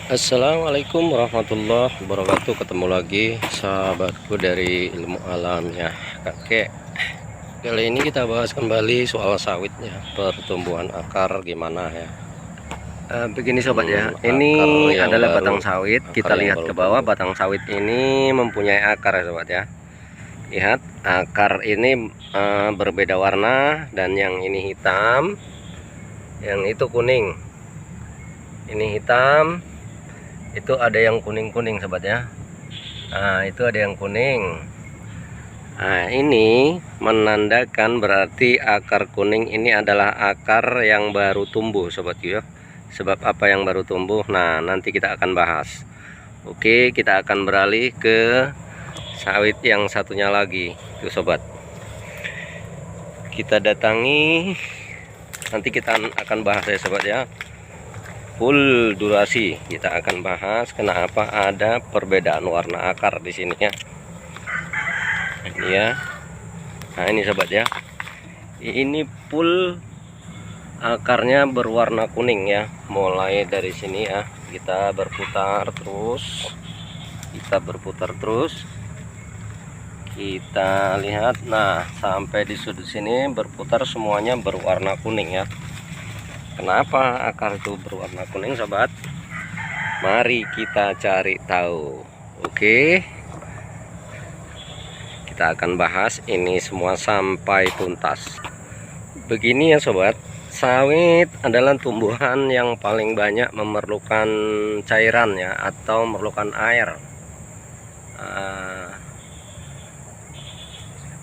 Assalamualaikum warahmatullahi wabarakatuh. Ketemu lagi sahabatku dari ilmu alam ya, kakek. Kali ini kita bahas kembali soal sawitnya, pertumbuhan akar gimana ya. Begini sobat ya, Akar ini yang adalah baru, batang sawit. akar Kita yang lihat baru ke bawah, tumbuh. batang sawit ini mempunyai akar ya sobat ya. Lihat, akar ini berbeda warna, dan yang ini hitam, yang itu kuning. Ini hitam, itu ada yang kuning-kuning sobat ya. Nah, itu ada yang kuning. Nah, ini menandakan berarti akar kuning ini adalah akar yang baru tumbuh sobat ya. Sebab apa yang baru tumbuh? Nah, nanti kita akan bahas. Oke, kita akan beralih ke sawit yang satunya lagi tuh sobat. Kita datangi, nanti kita akan bahas ya sobat ya. Full durasi kita akan bahas kenapa ada perbedaan warna akar di sini ya. Ini ya. Nah, ini sobat ya. Ini full akarnya berwarna kuning ya. Mulai dari sini ya, kita berputar terus. Kita lihat, nah sampai di sudut sini berputar semuanya berwarna kuning ya. Kenapa akar itu berwarna kuning sobat? Mari kita cari tahu. Oke, kita akan bahas ini semua sampai tuntas. Begini ya sobat, sawit adalah tumbuhan yang paling banyak memerlukan cairan ya, atau memerlukan air.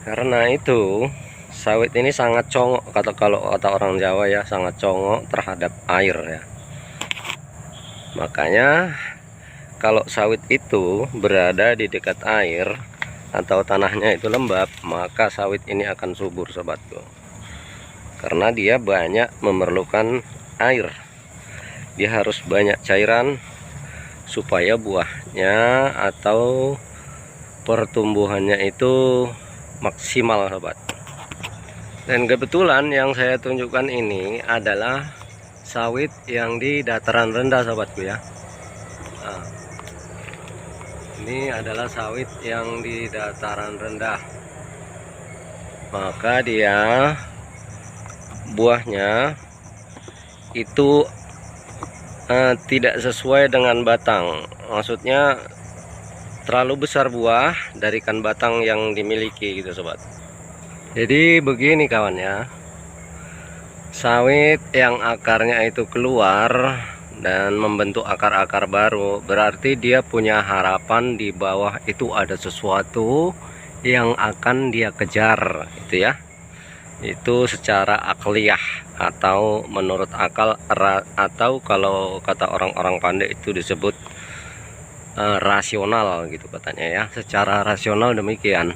Karena itu sawit ini sangat congok, kalau kata orang Jawa ya, sangat congok terhadap air ya. Makanya kalau sawit itu berada di dekat air atau tanahnya itu lembab, maka sawit ini akan subur sobatku. Karena dia banyak memerlukan air. Dia harus banyak cairan supaya buahnya atau pertumbuhannya itu maksimal sobat. Dan kebetulan yang saya tunjukkan ini adalah sawit yang di dataran rendah sobatku ya. Nah, ini adalah sawit yang di dataran rendah, maka dia buahnya itu tidak sesuai dengan batang. Maksudnya terlalu besar buah dari kan batang yang dimiliki gitu sobat. Jadi begini kawan ya, sawit yang akarnya itu keluar dan membentuk akar-akar baru, berarti dia punya harapan di bawah itu ada sesuatu yang akan dia kejar itu ya. Itu secara akliyah atau menurut akal, atau kalau kata orang-orang pandai itu disebut rasional gitu katanya ya. Secara rasional demikian,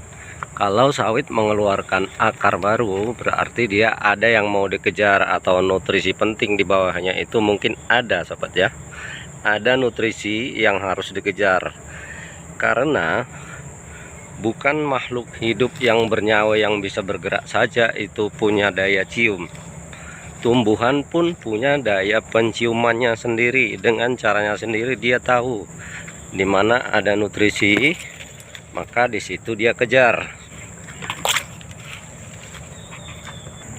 kalau sawit mengeluarkan akar baru berarti dia ada yang mau dikejar, atau nutrisi penting di bawahnya itu mungkin ada sobat ya. Ada nutrisi yang harus dikejar, karena bukan makhluk hidup yang bernyawa yang bisa bergerak saja itu punya daya cium. Tumbuhan pun punya daya penciumannya sendiri, dengan caranya sendiri dia tahu di mana ada nutrisi, maka di situ dia kejar.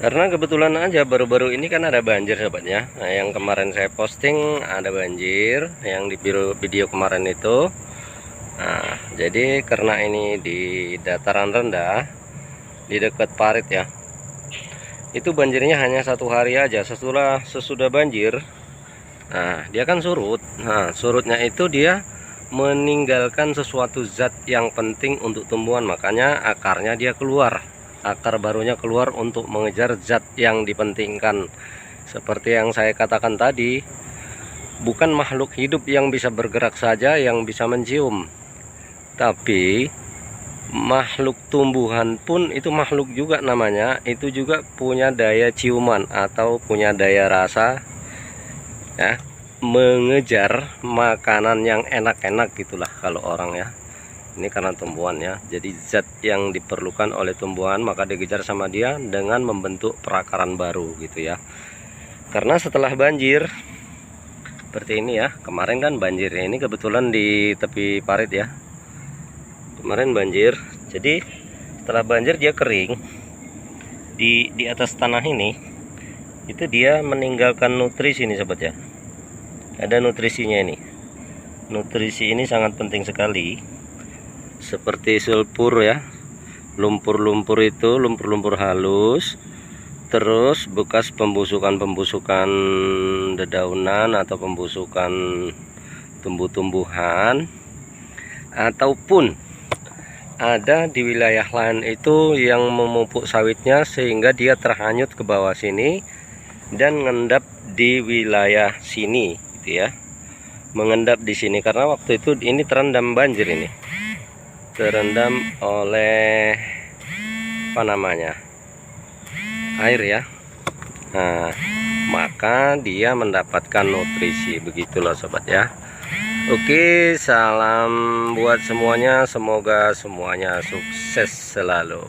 Karena kebetulan aja baru-baru ini kan ada banjir sobatnya. Nah, yang kemarin saya posting ada banjir yang di video kemarin itu. Nah, jadi karena ini di dataran rendah, di dekat parit ya, itu banjirnya hanya 1 hari aja. Sesudah banjir, nah dia kan surut. Nah, surutnya itu dia meninggalkan sesuatu zat yang penting untuk tumbuhan, makanya akarnya dia keluar, akar barunya keluar untuk mengejar zat yang dipentingkan. Seperti yang saya katakan tadi, bukan makhluk hidup yang bisa bergerak saja yang bisa mencium, tapi makhluk tumbuhan pun itu makhluk juga namanya, itu juga punya daya ciuman atau punya daya rasa ya, mengejar makanan yang enak-enak gitulah kalau orang ya. Ini karena tumbuhan ya, jadi zat yang diperlukan oleh tumbuhan maka dikejar sama dia dengan membentuk perakaran baru gitu ya. Karena setelah banjir seperti ini ya. Kemarin kan banjir, ini kebetulan di tepi parit ya, kemarin banjir. Jadi setelah banjir dia kering di atas tanah ini, itu dia meninggalkan nutrisi ini sobat ya. Ada nutrisinya ini. Nutrisi ini sangat penting sekali, seperti sulfur ya, lumpur-lumpur itu, lumpur-lumpur halus, terus bekas pembusukan dedaunan atau pembusukan tumbuh-tumbuhan, ataupun ada di wilayah lain itu yang memupuk sawitnya sehingga dia terhanyut ke bawah sini dan ngendap di wilayah sini gitu ya, mengendap di sini karena waktu itu ini terendam banjir, ini terendam oleh apa namanya, air ya. Nah, maka dia mendapatkan nutrisi, begitulah sobat ya. Oke, salam buat semuanya, semoga semuanya sukses selalu.